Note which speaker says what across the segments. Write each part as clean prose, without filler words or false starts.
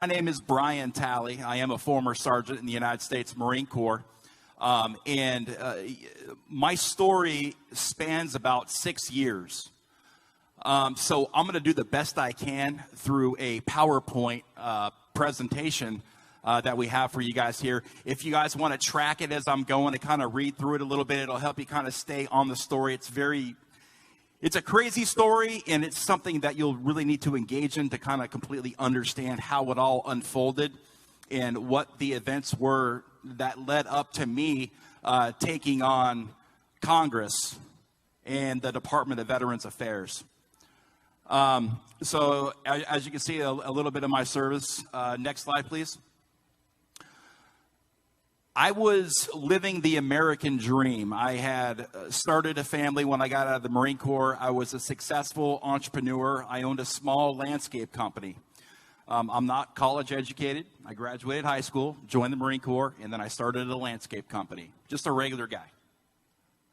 Speaker 1: My name is Brian Talley. I am a former sergeant in the United States Marine Corps. My story spans about 6 years. So I'm going to do the best I can through a PowerPoint presentation that we have for you guys here. If you guys want to track it as I'm going to kind of read through it a little bit, it'll help you kind of stay on the story. It's a crazy story, and it's something that you'll really need to engage in to kind of completely understand how it all unfolded and what the events were that led up to me taking on Congress and the Department of Veterans Affairs. So as you can see, a little bit of my service. Next slide, please. I was living the American dream. I had started a family when I got out of the Marine Corps. I was a successful entrepreneur. I owned a small landscape company. I'm not college educated. I graduated high school, joined the Marine Corps, and then I started a landscape company. Just a regular guy.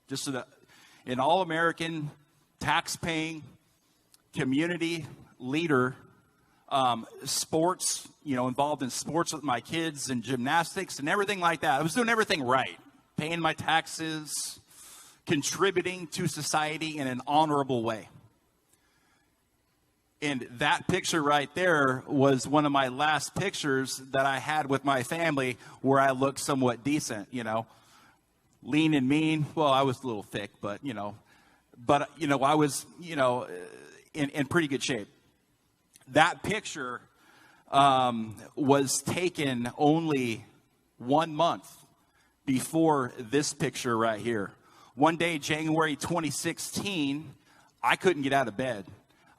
Speaker 1: Just an all-American, tax-paying, community leader, sports, involved in sports with my kids and gymnastics and everything like that. I was doing everything right, paying my taxes, contributing to society in an honorable way. And that picture right there was one of my last pictures that I had with my family where I looked somewhat decent, lean and mean. Well, I was a little thick, but I was, in pretty good shape. That picture was taken only 1 month before this picture right here. One day, January 2016, I couldn't get out of bed.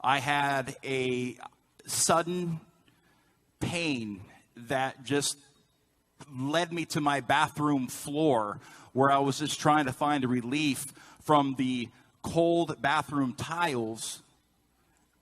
Speaker 1: I had a sudden pain that just led me to my bathroom floor where I was just trying to find a relief from the cold bathroom tiles.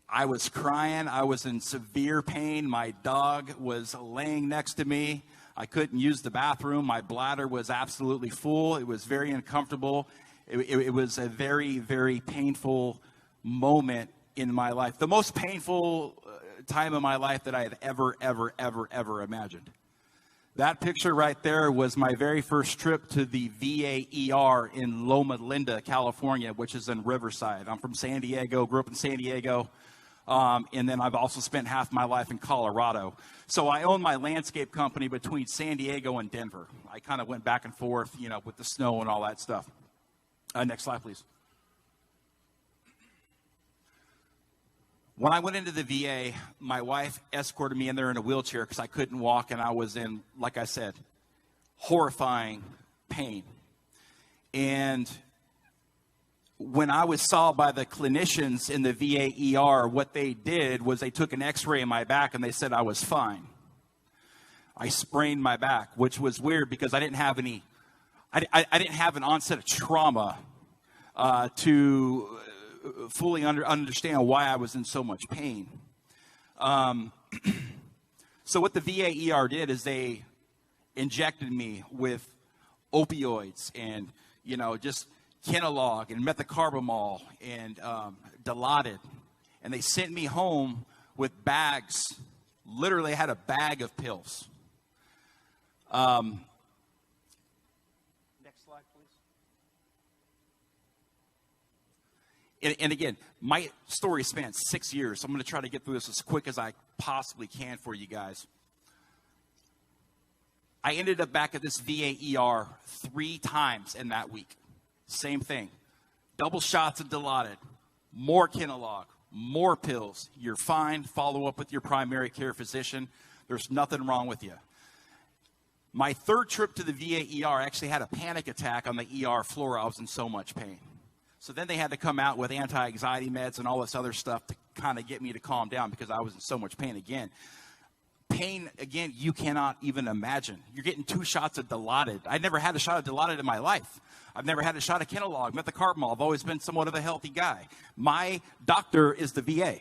Speaker 1: I was crying. I was in severe pain. My dog was laying next to me. I couldn't use the bathroom. My bladder was absolutely full. It was very uncomfortable. It was a very, very painful moment in my life. The most painful time of my life that I have ever imagined. That picture right there was my very first trip to the VA ER in Loma Linda, California, which is in Riverside. I'm from San Diego, grew up in San Diego. And then I've also spent half my life in Colorado. So I own my landscape company between San Diego and Denver. I kind of went back and forth, with the snow and all that stuff. Next slide, please. When I went into the VA, my wife escorted me in there in a wheelchair because I couldn't walk, and I was in, like I said, horrifying pain. And when I was saw by the clinicians in the VA ER, what they did was they took an x-ray of my back and they said I was fine. I sprained my back, which was weird because I didn't have I didn't have an onset of trauma to fully understand why I was in so much pain. So what the VA ER did is they injected me with opioids and, just Kenalog and methocarbamol and Dilaudid. And they sent me home with bags. Literally had a bag of pills. Next slide, please. And again, my story spans 6 years. So I'm going to try to get through this as quick as I possibly can for you guys. I ended up back at this VA ER 3 times in that week. Same thing. Double shots of Dilaudid, more Kenalog, more pills. You're fine. Follow up with your primary care physician. There's nothing wrong with you. My third trip to the VA ER, I actually had a panic attack on the ER floor. I was in so much pain. So then they had to come out with anti-anxiety meds and all this other stuff to kind of get me to calm down because I was in so much pain again. Pain, again, you cannot even imagine. You're getting 2 shots of Dilaudid. I'd never had a shot of Dilaudid in my life. I've never had a shot of Kenalog, methocarbamol. I've always been somewhat of a healthy guy. My doctor is the VA.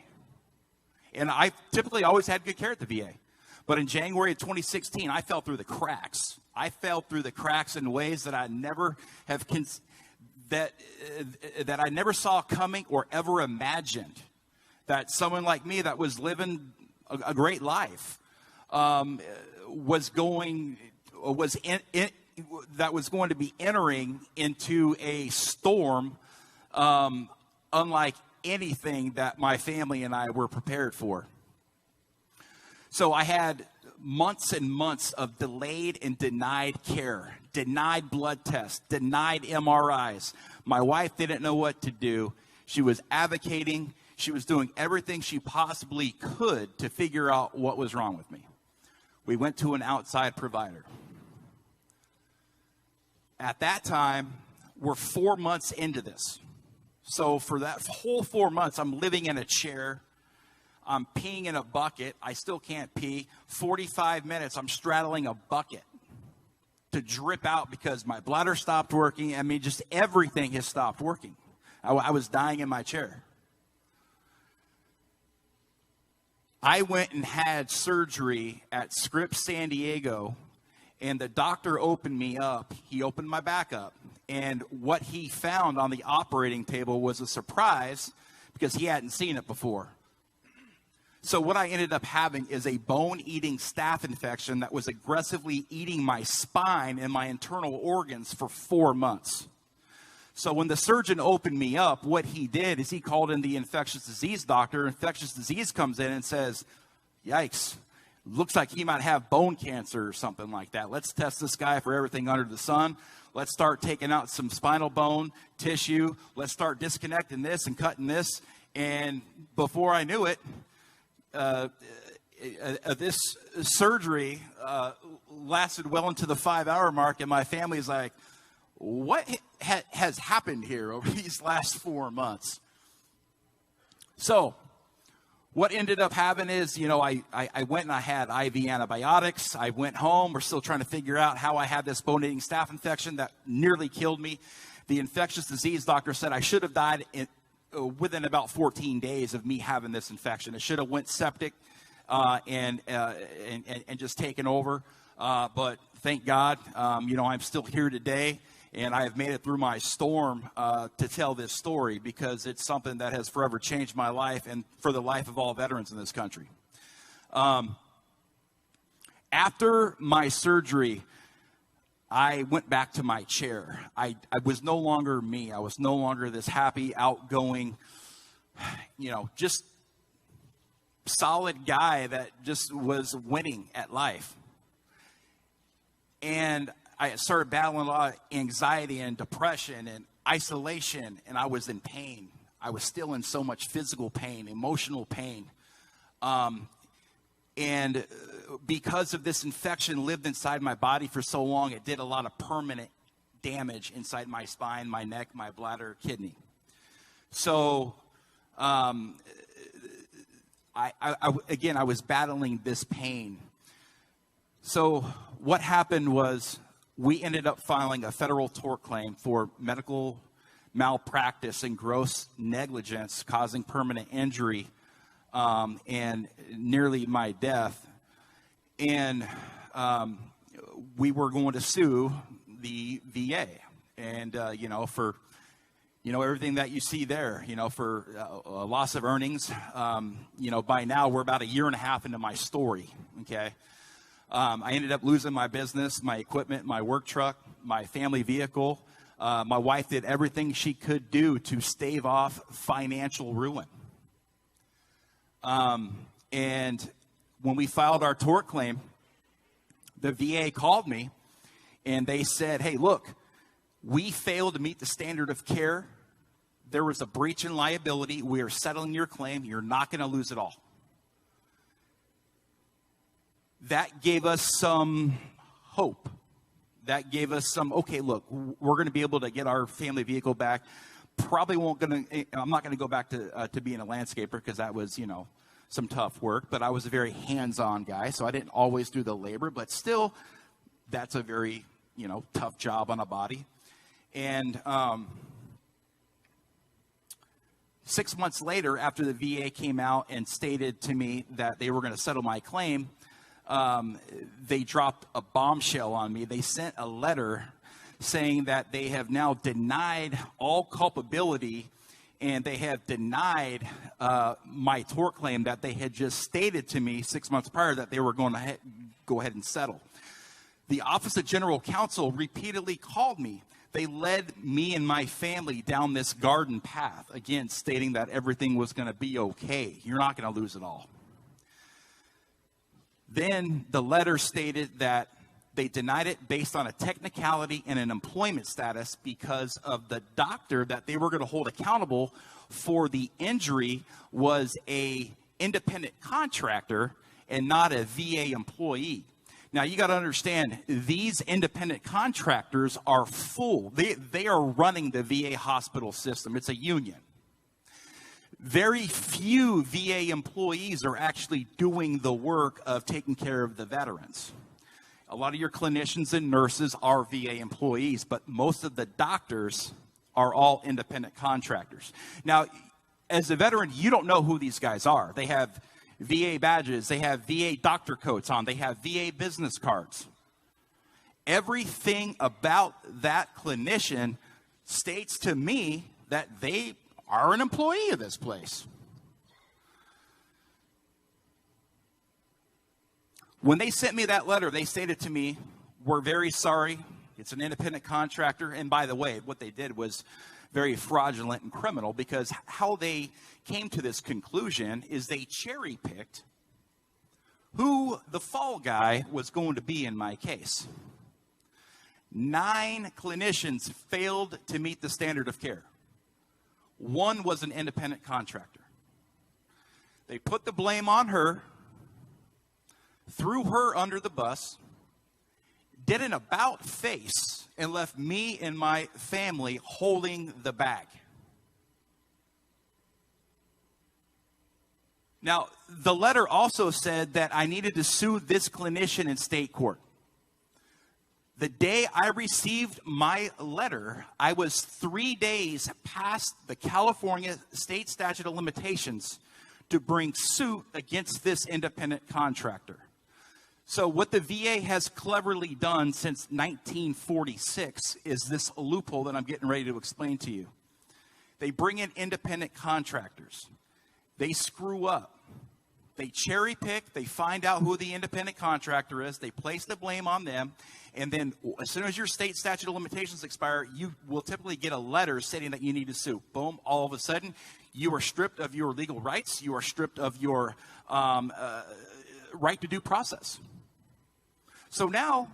Speaker 1: And I typically always had good care at the VA. But in January of 2016, I fell through the cracks. I fell through the cracks in ways that I never have that I never saw coming or ever imagined. That someone like me that was living a great life was going to be entering into a storm unlike anything that my family and I were prepared for. So I had months and months of delayed and denied care, denied blood tests, denied MRIs. My wife didn't know what to do. She was advocating. She was doing everything she possibly could to figure out what was wrong with me. We went to an outside provider. At that time, we're 4 months into this. So for that whole 4 months, I'm living in a chair. I'm peeing in a bucket. I still can't pee. 45 minutes, I'm straddling a bucket to drip out because my bladder stopped working. I mean, just everything has stopped working. I was dying in my chair. I went and had surgery at Scripps San Diego, and the doctor opened me up. He opened my back up. And what he found on the operating table was a surprise because he hadn't seen it before. So what I ended up having is a bone-eating staph infection that was aggressively eating my spine and my internal organs for 4 months. So when the surgeon opened me up, what he did is he called in the infectious disease doctor. Infectious disease comes in and says, yikes, looks like he might have bone cancer or something like that. Let's test this guy for everything under the sun. Let's start taking out some spinal bone tissue. Let's start disconnecting this and cutting this. And before I knew it, this surgery lasted well into the 5-hour mark, and my family's like, what has happened here over these last 4 months? So what ended up happening is, I went and I had IV antibiotics. I went home. We're still trying to figure out how I had this bone-eating staph infection that nearly killed me. The infectious disease doctor said I should have died within about 14 days of me having this infection. It should have went septic and just taken over. But thank God, I'm still here today, and I have made it through my storm to tell this story because it's something that has forever changed my life and for the life of all veterans in this country. After my surgery, I went back to my chair. I was no longer me. I was no longer this happy, outgoing, just solid guy that just was winning at life. And I started battling a lot of anxiety and depression and isolation, and I was in pain. I was still in so much physical pain, emotional pain. And because of this infection lived inside my body for so long, it did a lot of permanent damage inside my spine, my neck, my bladder, kidney. So, I was battling this pain. So what happened was we ended up filing a federal tort claim for medical malpractice and gross negligence causing permanent injury and nearly my death. And we were going to sue the VA. And, for, everything that you see there, for a loss of earnings, by now we're about 1.5 years into my story, okay? I ended up losing my business, my equipment, my work truck, my family vehicle. My wife did everything she could do to stave off financial ruin. And when we filed our tort claim, the VA called me and they said, hey, look, we failed to meet the standard of care. There was a breach in liability. We are settling your claim. You're not going to lose it all. That gave us some hope. That gave us some, okay, look, we're going to be able to get our family vehicle back. I'm not going to go back to being a landscaper because that was, some tough work. But I was a very hands-on guy, so I didn't always do the labor. But still, that's a very, tough job on a body. And 6 months later, after the VA came out and stated to me that they were going to settle my claim, they dropped a bombshell on me. They sent a letter saying that they have now denied all culpability and they have denied my tort claim that they had just stated to me 6 months prior that they were going to go ahead and settle. The Office of General Counsel repeatedly called me. They led me and my family down this garden path, again, stating that everything was going to be okay. You're not going to lose it all. Then the letter stated that they denied it based on a technicality and an employment status because of the doctor that they were going to hold accountable for the injury was a independent contractor and not a VA employee. Now, you got to understand, these independent contractors are full. They are running the VA hospital system. It's a union. Very few VA employees are actually doing the work of taking care of the veterans. A lot of your clinicians and nurses are VA employees, but most of the doctors are all independent contractors. Now, as a veteran, you don't know who these guys are. They have VA badges, they have VA doctor coats on, they have VA business cards. Everything about that clinician states to me that they are an employee of this place. When they sent me that letter, they stated to me, "We're very sorry. It's an independent contractor." And by the way, what they did was very fraudulent and criminal, because how they came to this conclusion is they cherry-picked who the fall guy was going to be in my case. 9 clinicians failed to meet the standard of care. 1 was an independent contractor. They put the blame on her, threw her under the bus, did an about face, and left me and my family holding the bag. Now, the letter also said that I needed to sue this clinician in state court. The day I received my letter, I was 3 days past the California state statute of limitations to bring suit against this independent contractor. So what the VA has cleverly done since 1946 is this loophole that I'm getting ready to explain to you. They bring in independent contractors. They screw up. They cherry pick. They find out who the independent contractor is. They place the blame on them. And then as soon as your state statute of limitations expire, you will typically get a letter stating that you need to sue. Boom, all of a sudden, you are stripped of your legal rights. You are stripped of your right to due process. So now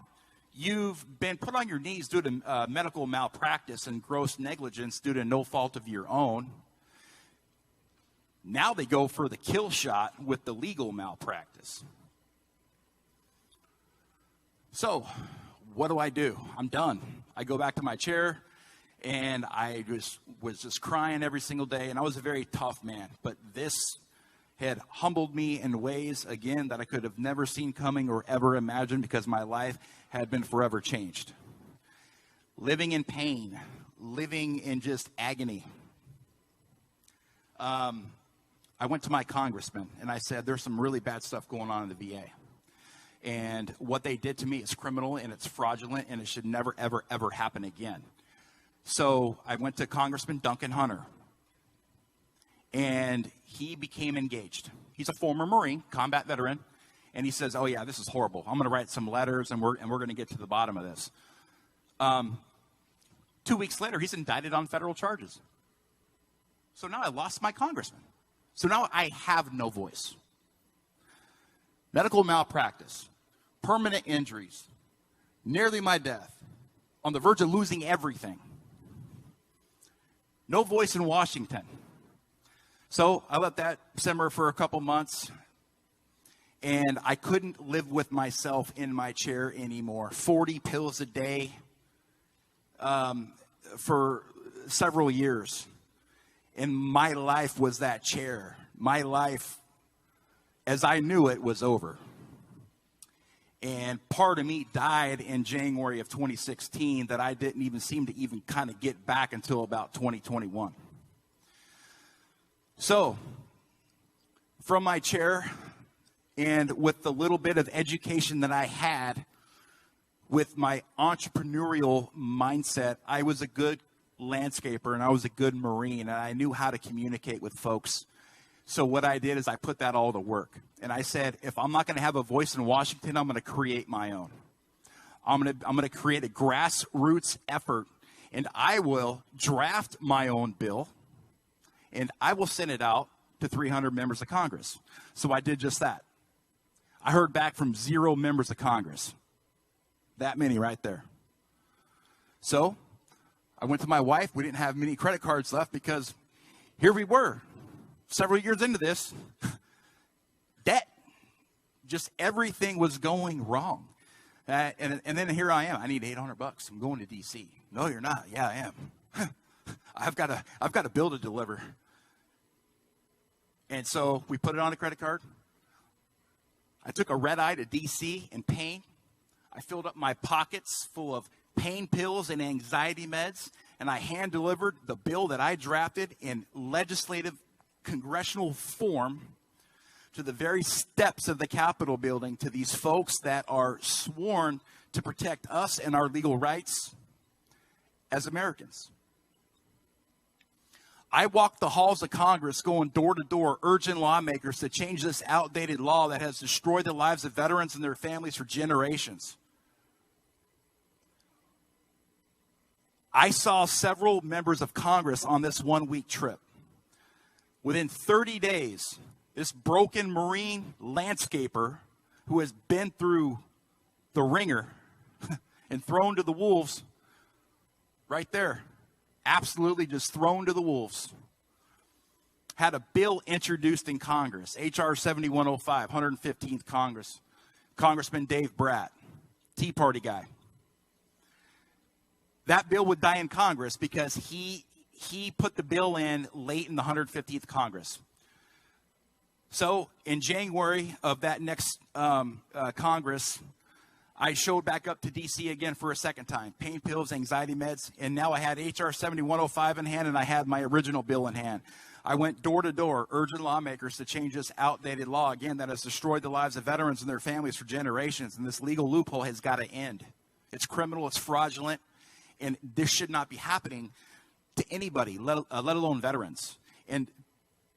Speaker 1: you've been put on your knees due to medical malpractice and gross negligence due to no fault of your own. Now they go for the kill shot with the legal malpractice. So what do? I'm done. I go back to my chair, and I was just crying every single day, and I was a very tough man. But this had humbled me in ways, again, that I could have never seen coming or ever imagined, because my life had been forever changed. Living in pain, living in just agony. I went to my congressman, and I said, there's some really bad stuff going on in the VA. And what they did to me is criminal, and it's fraudulent, and it should never, ever, ever happen again. So I went to Congressman Duncan Hunter, and he became engaged. He's a former Marine, combat veteran, and he says, "Oh yeah, this is horrible. I'm going to write some letters, and we're going to get to the bottom of this." 2 weeks later, he's indicted on federal charges. So now I lost my congressman. So now I have no voice. Medical malpractice, permanent injuries, nearly my death, on the verge of losing everything. No voice in Washington. So I let that simmer for a couple months, and I couldn't live with myself in my chair anymore. 40 pills a day for several years. And my life was that chair. My life, as I knew it, was over. And part of me died in January of 2016 that I didn't even seem to even kind of get back until about 2021. So, from my chair, and with the little bit of education that I had with my entrepreneurial mindset, I was a good landscaper, and I was a good Marine, and I knew how to communicate with folks. So what I did is I put that all to work. And I said, if I'm not going to have a voice in Washington, I'm going to create my own. I'm going to create a grassroots effort, and I will draft my own bill, and I will send it out to 300 members of Congress. So I did just that. I heard back from 0 members of Congress. That many right there. So I went to my wife. We didn't have many credit cards left because here we were, several years into this, debt. Just everything was going wrong. And then here I am. I need $800. I'm going to D.C. No, you're not. Yeah, I am. I've got a bill to deliver. And so we put it on a credit card. I took a red eye to D.C. in pain. I filled up my pockets full of pain pills and anxiety meds, and I hand delivered the bill that I drafted in legislative congressional form to the very steps of the Capitol building, to these folks that are sworn to protect us and our legal rights as Americans. I walked the halls of Congress going door to door, urging lawmakers to change this outdated law that has destroyed the lives of veterans and their families for generations. I saw several members of Congress on this one-week trip. Within 30 days, this broken Marine landscaper who has been through the ringer and thrown to the wolves, right there, absolutely just thrown to the wolves, had a bill introduced in Congress, H.R. 7105, 115th Congress. Congressman Dave Bratt, Tea Party guy. That bill would die in Congress because he put the bill in late in the 150th Congress. So in January of that next Congress, I showed back up to D.C. again for a second time. Pain pills, anxiety meds, and now I had H.R. 7105 in hand, and I had my original bill in hand. I went door to door, urging lawmakers to change this outdated law, again, that has destroyed the lives of veterans and their families for generations, and this legal loophole has got to end. It's criminal, it's fraudulent, and this should not be happening to anybody, let alone veterans, and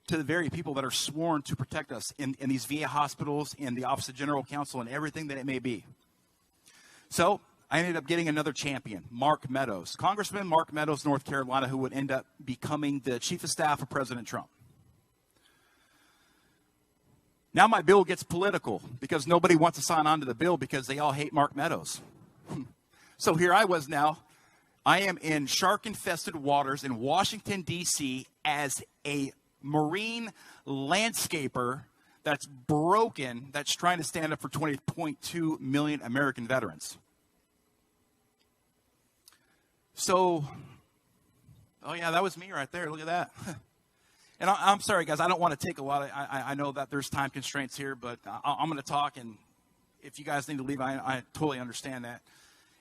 Speaker 1: to the very people that are sworn to protect us in these VA hospitals, in the Office of General Counsel, and everything that it may be. So I ended up getting another champion, Mark Meadows, Congressman Mark Meadows, North Carolina, who would end up becoming the chief of staff of President Trump. Now my bill gets political because nobody wants to sign on to the bill because they all hate Mark Meadows. So here I was now. I am in shark-infested waters in Washington, D.C. as a Marine landscaper that's broken, that's trying to stand up for 20.2 million American veterans. So, oh yeah, that was me right there. Look at that. And I'm sorry, guys. I don't want to take a lot of, I know that there's time constraints here, but I'm going to talk, and if you guys need to leave, I totally understand that.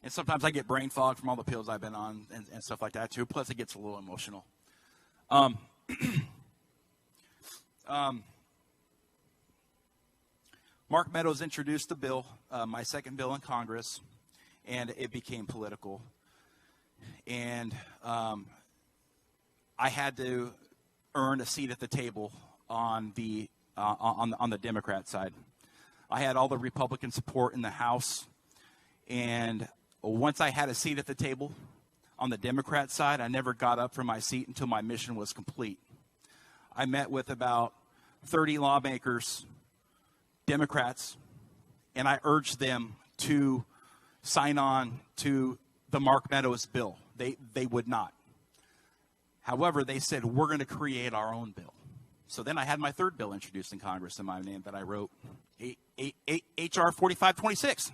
Speaker 1: And sometimes I get brain fog from all the pills I've been on and stuff like that too. Plus, it gets a little emotional. Mark Meadows introduced the bill, my second bill in Congress, and it became political. And I had to earn a seat at the table on the Democrat side. I had all the Republican support in the House, and once I had a seat at the table on the Democrat side, I never got up from my seat until my mission was complete. I met with about 30 lawmakers, Democrats, and I urged them to sign on to the Mark Meadows bill. They would not. However, they said, we're going to create our own bill. So then I had my third bill introduced in Congress in my name that I wrote, H.R. 4526.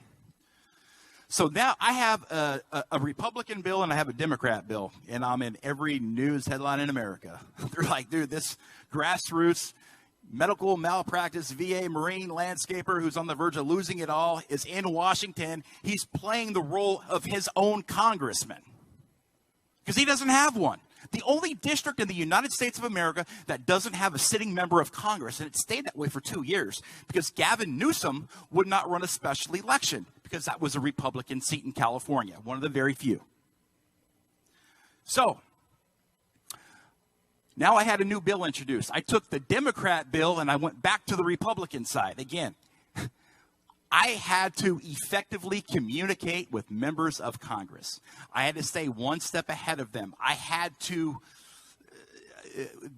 Speaker 1: So now I have a Republican bill and I have a Democrat bill, and I'm in every news headline in America. They're like, dude, this grassroots medical malpractice VA Marine landscaper who's on the verge of losing it all is in Washington. He's playing the role of his own congressman because he doesn't have one. The only district in the United States of America that doesn't have a sitting member of Congress, and it stayed that way for 2 years because Gavin Newsom would not run a special election because that was a Republican seat in California, one of the very few. So Now I had a new bill introduced. I took the Democrat bill and I went back to the Republican side. Again, I had to effectively communicate with members of Congress. I had to stay one step ahead of them. I had to,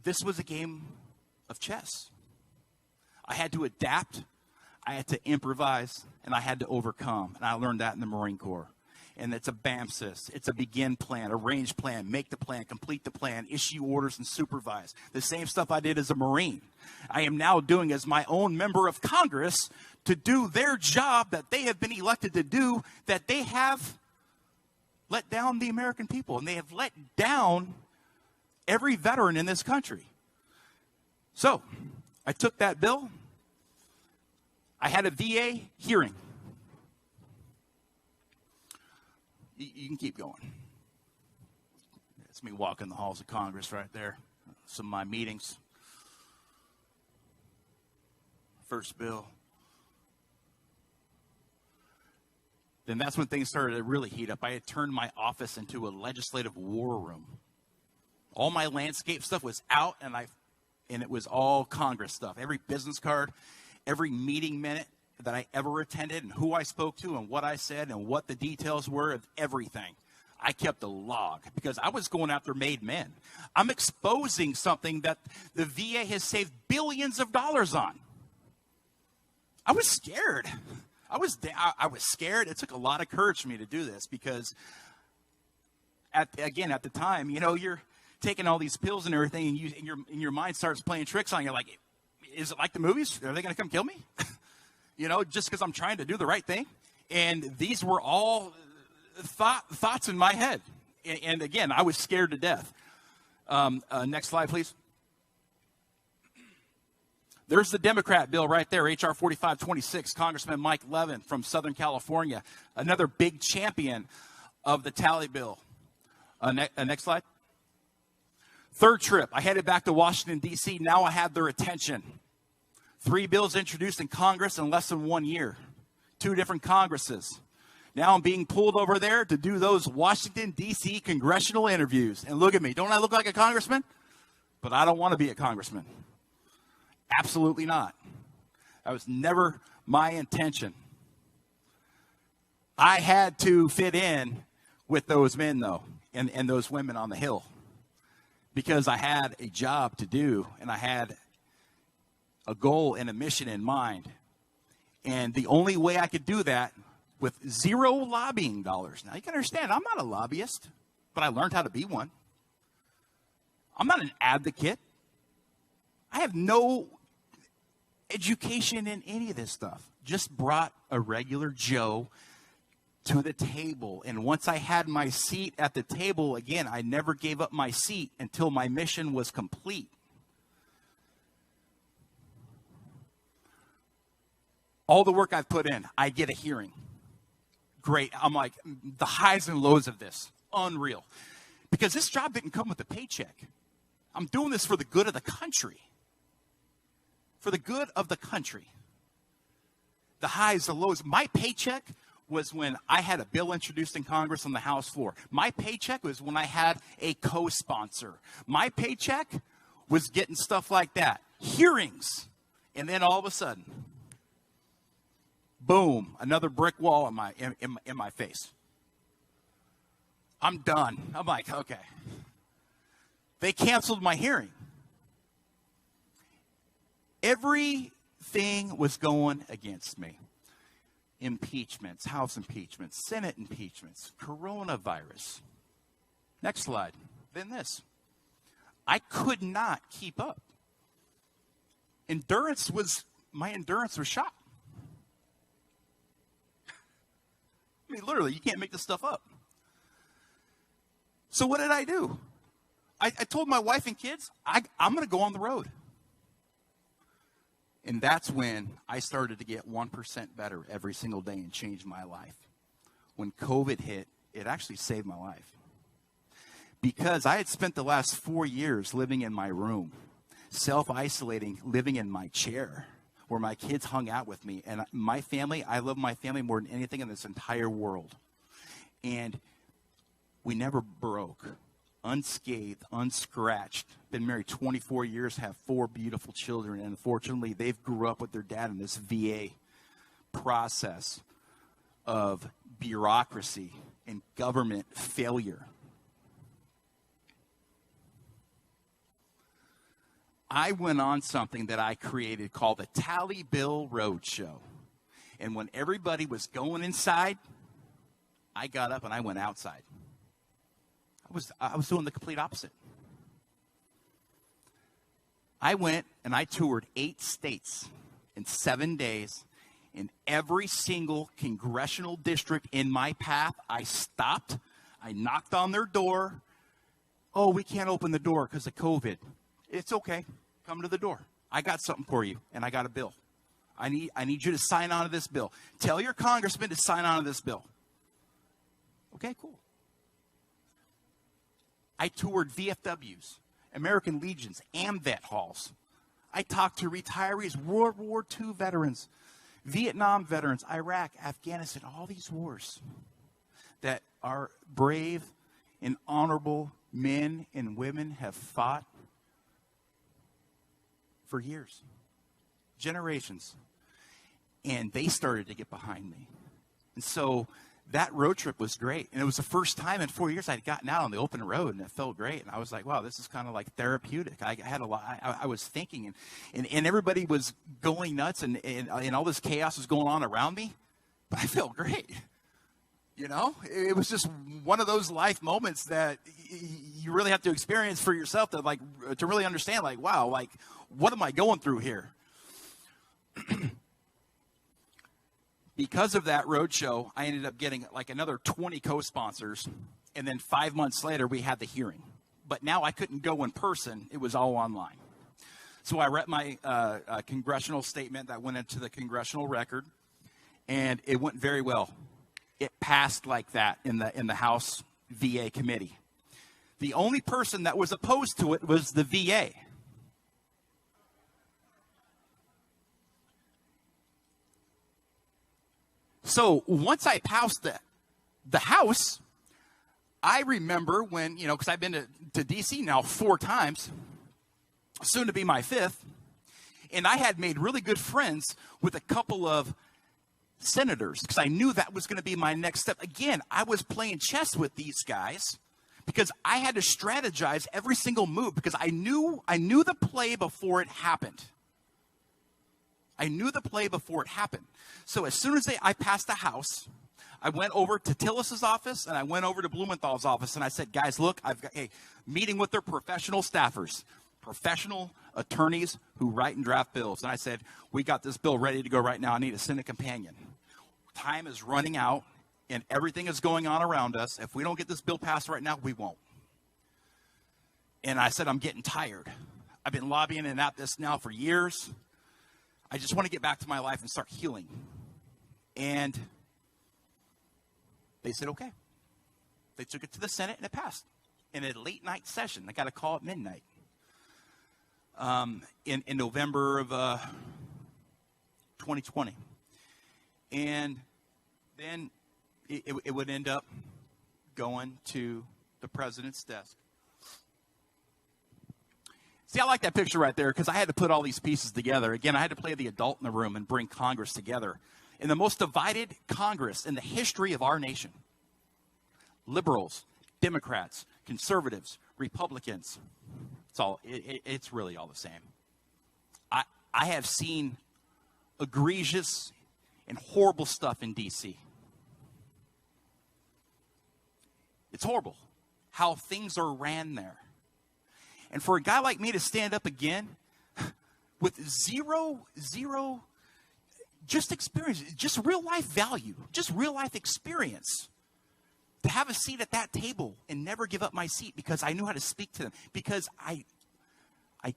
Speaker 1: this was a game of chess. I had to adapt, I had to improvise, and I had to overcome. And I learned that in the Marine Corps. And it's a BAMSIS. It's a begin plan, arrange plan, make the plan, complete the plan, issue orders, and supervise. The same stuff I did as a Marine, I am now doing as my own member of Congress to do their job that they have been elected to do, that they have let down the American people. And they have let down every veteran in this country. So I took that bill. I had a VA hearing. You can keep going. It's me walking the halls of Congress right there. Some of my meetings. First bill. Then that's when things started to really heat up. I had turned my office into a legislative war room. All my landscape stuff was out, and it was all Congress stuff. Every business card, every meeting minute that I ever attended, and who I spoke to, and what I said, and what the details were of everything. I kept a log because I was going after made men. I'm exposing something that the VA has saved billions of dollars on. I was scared. I was scared. It took a lot of courage for me to do this because, at the time, you're taking all these pills and everything, and your mind starts playing tricks on you. Like, is it like the movies? Are they going to come kill me? Just because I'm trying to do the right thing. And these were all thoughts in my head. And again, I was scared to death. Next slide, please. There's the Democrat bill right there, H.R. 4526, Congressman Mike Levin from Southern California, another big champion of the tally bill. Next slide. Third trip, I headed back to Washington, D.C. Now I had their attention. 3 bills introduced in Congress in less than 1 year. 2 different Congresses. Now I'm being pulled over there to do those Washington, D.C. congressional interviews. And look at me. Don't I look like a congressman? But I don't want to be a congressman. Absolutely not. That was never my intention. I had to fit in with those men, though, and those women on the Hill. Because I had a job to do, and I had a goal and a mission in mind. And the only way I could do that with 0 lobbying dollars. Now, you can understand, I'm not a lobbyist, but I learned how to be one. I'm not an advocate. I have no education in any of this stuff. Just brought a regular Joe to the table. And once I had my seat at the table, again, I never gave up my seat until my mission was complete. All the work I've put in, I get a hearing. Great. I'm like, the highs and lows of this, unreal. Because this job didn't come with a paycheck. I'm doing this for the good of the country. For the good of the country. The highs, the lows. My paycheck was when I had a bill introduced in Congress on the House floor. My paycheck was when I had a co-sponsor. My paycheck was getting stuff like that. Hearings. And then all of a sudden, boom, another brick wall in my face. I'm done. I'm like, okay. They canceled my hearing. Everything was going against me. Impeachments, House impeachments, Senate impeachments, coronavirus. Next slide. Then this. I could not keep up. My endurance was shot. I mean, literally, you can't make this stuff up. So what did I do? I told my wife and kids, I'm going to go on the road. And that's when I started to get 1% better every single day and change my life. When COVID hit, it actually saved my life. Because I had spent the last 4 years living in my room, self-isolating, living in my chair, where my kids hung out with me. And my family, I love my family more than anything in this entire world. And we never broke. unscathed, unscratched. Been married 24 years, have 4 beautiful children, and unfortunately, they've grew up with their dad in this VA process of bureaucracy and government failure. I went on something that I created called the Tally Bill Roadshow. And when everybody was going inside, I got up and I went outside. I was doing the complete opposite. I went and I toured 8 states in 7 days. In every single congressional district in my path, I stopped. I knocked on their door. Oh, we can't open the door because of COVID. It's okay. Come to the door. I got something for you, and I got a bill. I need you to sign on to this bill. Tell your congressman to sign on to this bill. Okay, cool. I toured VFWs, American Legions, AMVET halls. I talked to retirees, World War II veterans, Vietnam veterans, Iraq, Afghanistan, all these wars that our brave and honorable men and women have fought for years, generations. And they started to get behind me. And so that road trip was great. And it was the first time in 4 years I'd gotten out on the open road, and it felt great. And I was like, wow, this is kind of like therapeutic. I had a lot, I was thinking, and everybody was going nuts, and all this chaos was going on around me, but I felt great. You know, it was just one of those life moments that you really have to experience for yourself to really understand, like, wow, like, what am I going through here? Because of that roadshow, I ended up getting like another 20 co-sponsors, and then 5 months later, we had the hearing. But now I couldn't go in person. It was all online. So I read my congressional statement that went into the congressional record, and it went very well. It passed like that in the House VA committee. The only person that was opposed to it was the VA. So once I passed the House, I remember when, because I've been to D.C. now 4 times, soon to be my 5th, and I had made really good friends with a couple of senators because I knew that was going to be my next step. Again, I was playing chess with these guys because I had to strategize every single move because I knew the play before it happened. I knew the play before it happened. So as soon as I passed the House, I went over to Tillis's office and I went over to Blumenthal's office and I said, guys, look, I've got a meeting with their professional staffers, professional attorneys who write and draft bills. And I said, we got this bill ready to go right now. I need a Senate companion. Time is running out and everything is going on around us. If we don't get this bill passed right now, we won't. And I said, I'm getting tired. I've been lobbying and at this now for years. I just want to get back to my life and start healing. And they said, okay. They took it to the Senate and it passed. In a late night session, I got a call at midnight. In November of 2020. And then it would end up going to the president's desk. See, I like that picture right there because I had to put all these pieces together. Again, I had to play the adult in the room and bring Congress together. In the most divided Congress in the history of our nation. Liberals, Democrats, conservatives, Republicans. It's really all the same. I have seen egregious and horrible stuff in D.C. It's horrible how things are ran there. And for a guy like me to stand up again with zero, just experience, just real life value, just real life experience, to have a seat at that table and never give up my seat because I knew how to speak to them, because I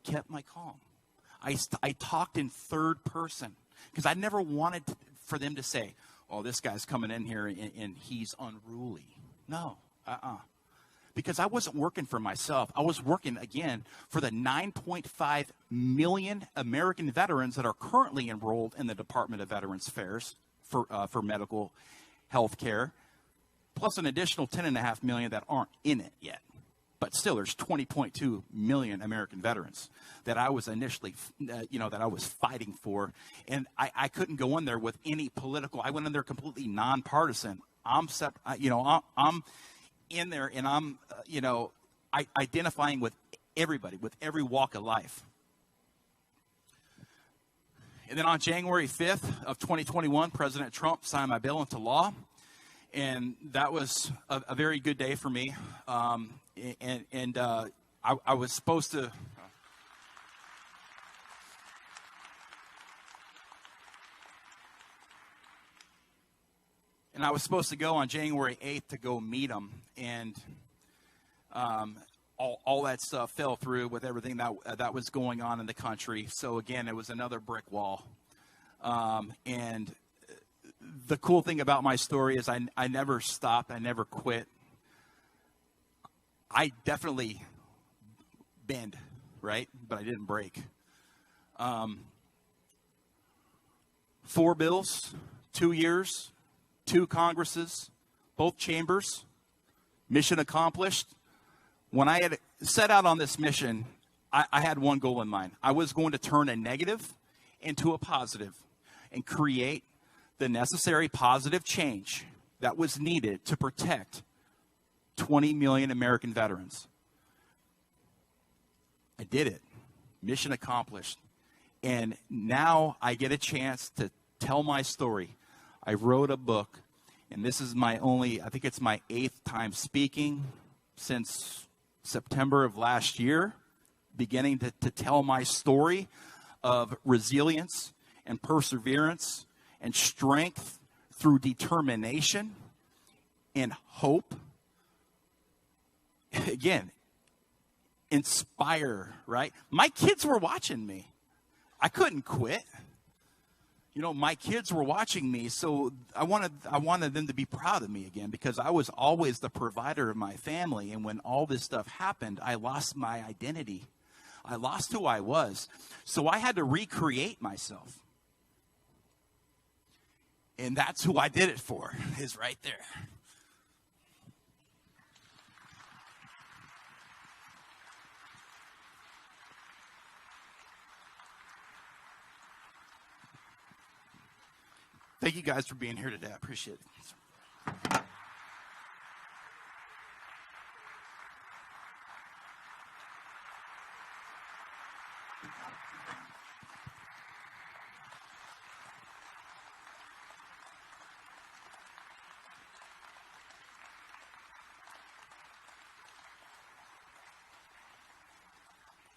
Speaker 1: kept my calm. I talked in third person because I never wanted for them to say, oh, this guy's coming in here and he's unruly. No, because I wasn't working for myself. I was working, again, for the 9.5 million American veterans that are currently enrolled in the Department of Veterans Affairs for medical health care, plus an additional 10.5 million that aren't in it yet. But still, there's 20.2 million American veterans that I was initially, that I was fighting for. And I couldn't go in there with any political. I went in there completely nonpartisan. I'm in there, and I'm, identifying with everybody, with every walk of life. And then on January 5th of 2021, President Trump signed my bill into law. And that was a very good day for me. I was supposed to. And I was supposed to go on January 8th to go meet him. And all that stuff fell through with everything that was going on in the country. So, again, it was another brick wall. And the cool thing about my story is I never stopped. I never quit. I definitely bend, right? But I didn't break. 4 bills, 2 years, 2 Congresses, both chambers, mission accomplished. When I had set out on this mission, I had one goal in mind. I was going to turn a negative into a positive and create the necessary positive change that was needed to protect 20 million American veterans. I did it. Mission accomplished. And now I get a chance to tell my story. I wrote a book, and this is I think it's my 8th time speaking since September of last year, beginning to tell my story of resilience and perseverance and strength through determination and hope. Again, inspire, right? My kids were watching me. I couldn't quit. My kids were watching me, so I wanted them to be proud of me again, because I was always the provider of my family. And when all this stuff happened, I lost my identity. I lost who I was. So I had to recreate myself. And that's who I did it for, is right there. Thank you guys for being here today. I appreciate it.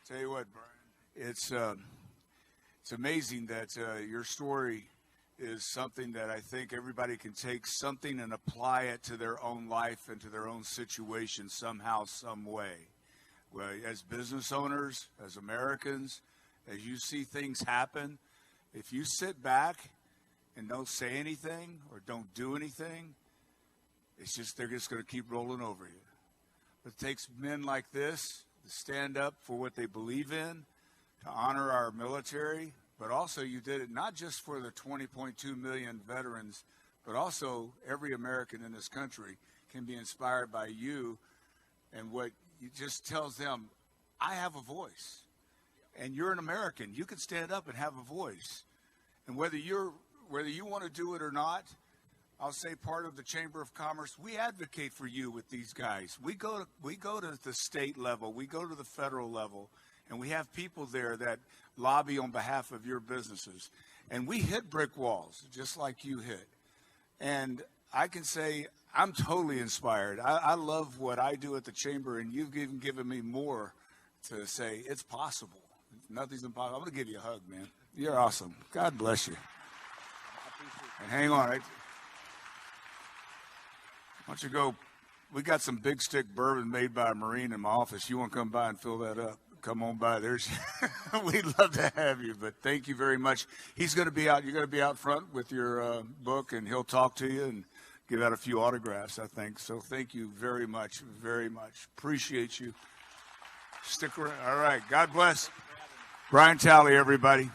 Speaker 2: Tell you what, Brian, it's amazing that your story is something that I think everybody can take something and apply it to their own life and to their own situation somehow, some way. Well, as business owners, as Americans, as you see things happen, if you sit back and don't say anything or don't do anything, they're just going to keep rolling over you. But it takes men like this to stand up for what they believe in, to honor our military. But also you did it not just for the 20.2 million veterans, but also every American in this country can be inspired by you and what you just tells them, I have a voice. And you're an American. You can stand up and have a voice. And whether you want to do it or not, I'll say part of the Chamber of Commerce, we advocate for you with these guys. We go to the state level, we go to the federal level, and we have people there that lobby on behalf of your businesses. And we hit brick walls, just like you hit. And I can say I'm totally inspired. I love what I do at the Chamber, and you've even given me more to say it's possible. Nothing's impossible. I'm going to give you a hug, man. You're awesome. God bless you. And hang on, right? Why don't you go? We got some Big Stick bourbon made by a Marine in my office. You want to come by and fill that up? Come on by. We'd love to have you, but thank you very much. He's going to be out. You're going to be out front with your book, and he'll talk to you and give out a few autographs, I think. So thank you very much, very much. Appreciate you. Stick around. All right. God bless. Brian Talley, everybody.